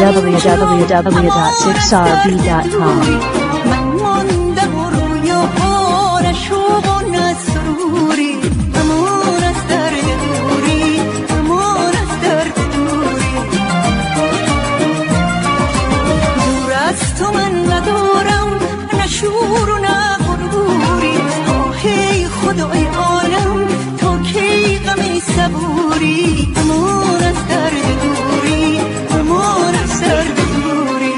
www.6rb.com. خدای عالم تو کی غمی صبوری امان از درد دوری امان از درد دوری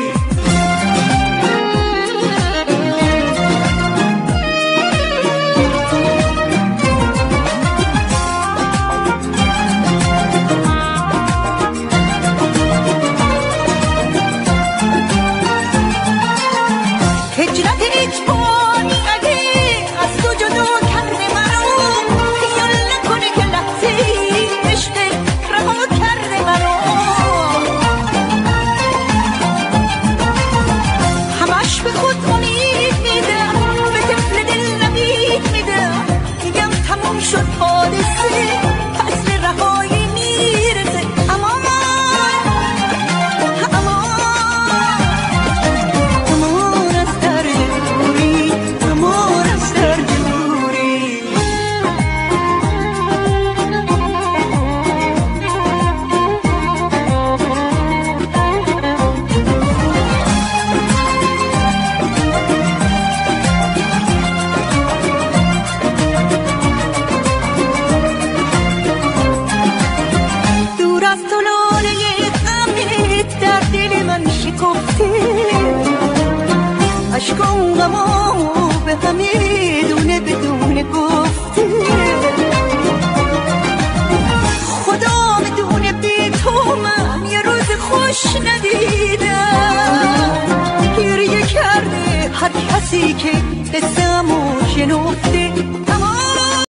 هجرت اجباری اگه از تو جدا کرده مرا خیال نکنه که لحظه عشق رها کرده مرا همش به خود امید میدم به طفل دل نوید میدم میگم تموم شد حادثه پس به رهایی میرسه امان از درد دوری امان از درد دوری دور از تو لاله غمت در دل من شکفته عشقم غمامو به همه دونه بدون گفته خدا بدونه بی تو من یه روز خوش ندیدم گریه کرده هر کسی که قصه